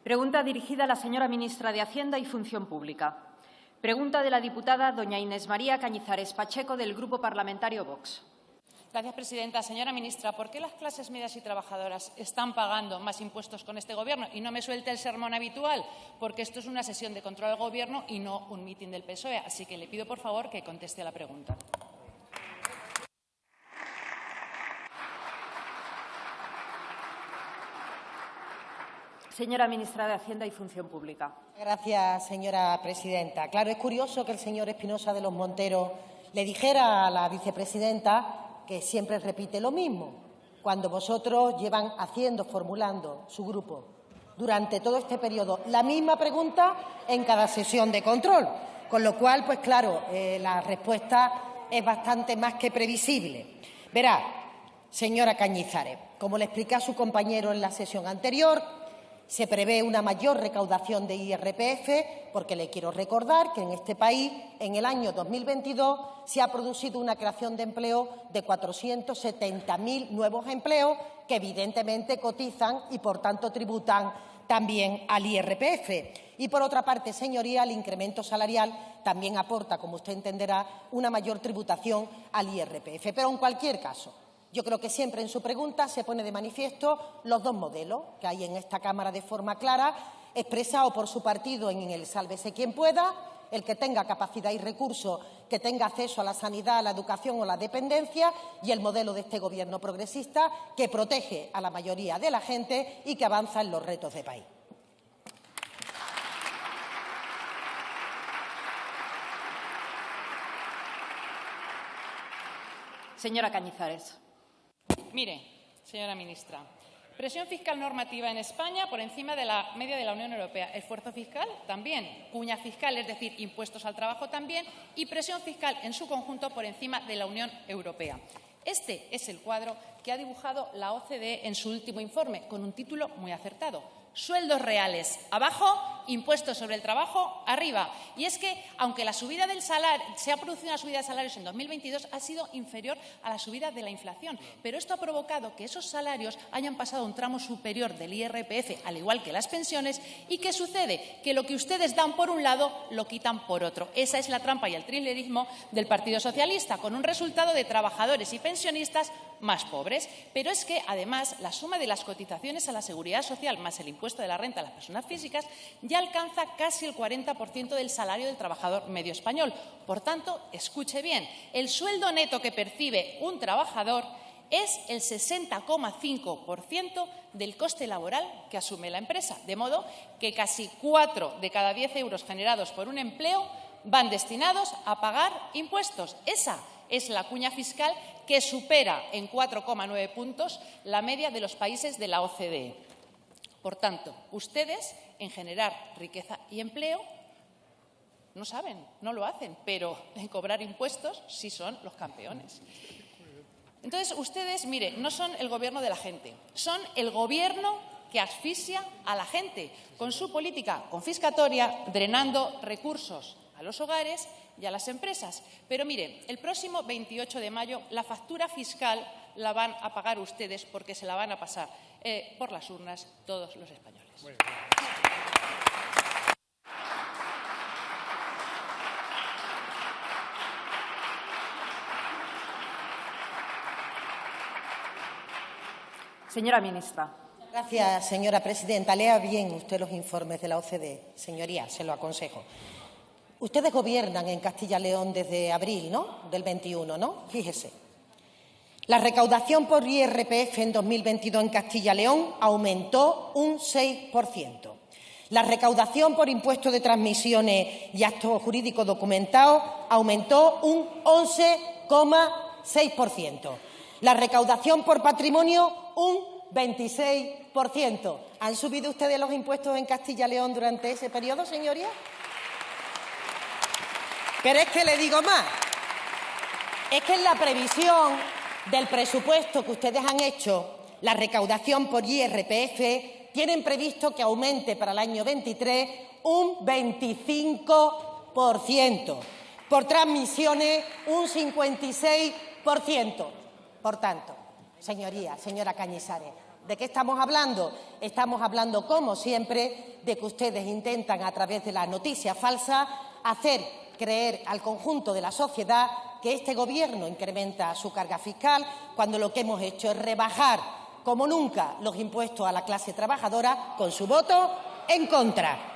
Pregunta dirigida a la señora ministra de Hacienda y Función Pública. Pregunta de la diputada doña Inés María Cañizares Pacheco, del Grupo Parlamentario Vox. Gracias, presidenta. Señora ministra, ¿por qué las clases medias y trabajadoras están pagando más impuestos con este Gobierno? Y no me suelte el sermón habitual, porque esto es una sesión de control al Gobierno y no un mitin del PSOE. Así que le pido, por favor, que conteste a la pregunta. Señora ministra de Hacienda y Función Pública. Gracias, señora presidenta. Claro, es curioso que el señor Espinosa de los Monteros le dijera a la vicepresidenta que siempre repite lo mismo, cuando vosotros llevan formulando su grupo durante todo este periodo la misma pregunta en cada sesión de control, con lo cual, pues claro, la respuesta es bastante más que previsible. Verá, señora Cañizares, como le expliqué a su compañero en la sesión anterior, se prevé una mayor recaudación de IRPF, porque le quiero recordar que en este país, en el año 2022, se ha producido una creación de empleo de 470.000 nuevos empleos que, evidentemente, cotizan y, por tanto, tributan también al IRPF. Y, por otra parte, señoría, el incremento salarial también aporta, como usted entenderá, una mayor tributación al IRPF. Pero, en cualquier caso, yo creo que siempre en su pregunta se pone de manifiesto los dos modelos que hay en esta Cámara de forma clara, expresado por su partido en el sálvese quien pueda, el que tenga capacidad y recursos, que tenga acceso a la sanidad, a la educación o la dependencia, y el modelo de este Gobierno progresista que protege a la mayoría de la gente y que avanza en los retos de país. Señora Cañizares. Mire, señora ministra, presión fiscal normativa en España por encima de la media de la Unión Europea. Esfuerzo fiscal también. Cuña fiscal, es decir, impuestos al trabajo también. Y presión fiscal en su conjunto por encima de la Unión Europea. Este es el cuadro que ha dibujado la OCDE en su último informe, con un título muy acertado. Sueldos reales abajo, impuestos sobre el trabajo arriba. Y es que, aunque la subida del salario, se ha producido una subida de salarios en 2022, ha sido inferior a la subida de la inflación. Pero esto ha provocado que esos salarios hayan pasado a un tramo superior del IRPF, al igual que las pensiones. ¿Y qué sucede? Que lo que ustedes dan por un lado, lo quitan por otro. Esa es la trampa y el trilerismo del Partido Socialista, con un resultado de trabajadores y pensionistas más pobres. Pero es que, además, la suma de las cotizaciones a la Seguridad Social más el impuesto de la renta a las personas físicas ya alcanza casi el 40% del salario del trabajador medio español. Por tanto, escuche bien, el sueldo neto que percibe un trabajador es el 60,5% del coste laboral que asume la empresa, de modo que casi 4 de cada 10 euros generados por un empleo van destinados a pagar impuestos. Esa es la cuña fiscal que supera en 4,9 puntos la media de los países de la OCDE. Por tanto, ustedes, en generar riqueza y empleo, no saben, no lo hacen, pero en cobrar impuestos sí son los campeones. Entonces, ustedes, mire, no son el Gobierno de la gente, son el Gobierno que asfixia a la gente con su política confiscatoria, drenando recursos a los hogares y a las empresas. Pero mire, el próximo 28 de mayo la factura fiscal la van a pagar ustedes, porque se la van a pasar por las urnas todos los españoles. Señora ministra. Gracias, señora presidenta. Lea bien usted los informes de la OCDE, señoría, se lo aconsejo. Ustedes gobiernan en Castilla y León desde abril, ¿no?, del 21, ¿no? Fíjese. La recaudación por IRPF en 2022 en Castilla y León aumentó un 6%. La recaudación por impuesto de transmisiones y actos jurídicos documentados aumentó un 11,6%. La recaudación por patrimonio un 26%. ¿Han subido ustedes los impuestos en Castilla y León durante ese periodo, señoría? Pero es que le digo más. Es que en la previsión del presupuesto que ustedes han hecho, la recaudación por IRPF, tienen previsto que aumente para el año 23 un 25%, por transmisiones un 56%. Por tanto, señoría, señora Cañizares, ¿De qué estamos hablando? Estamos hablando, como siempre, de que ustedes intentan, a través de las noticias falsas, hacer creer al conjunto de la sociedad que este Gobierno incrementa su carga fiscal, cuando lo que hemos hecho es rebajar, como nunca, los impuestos a la clase trabajadora con su voto en contra.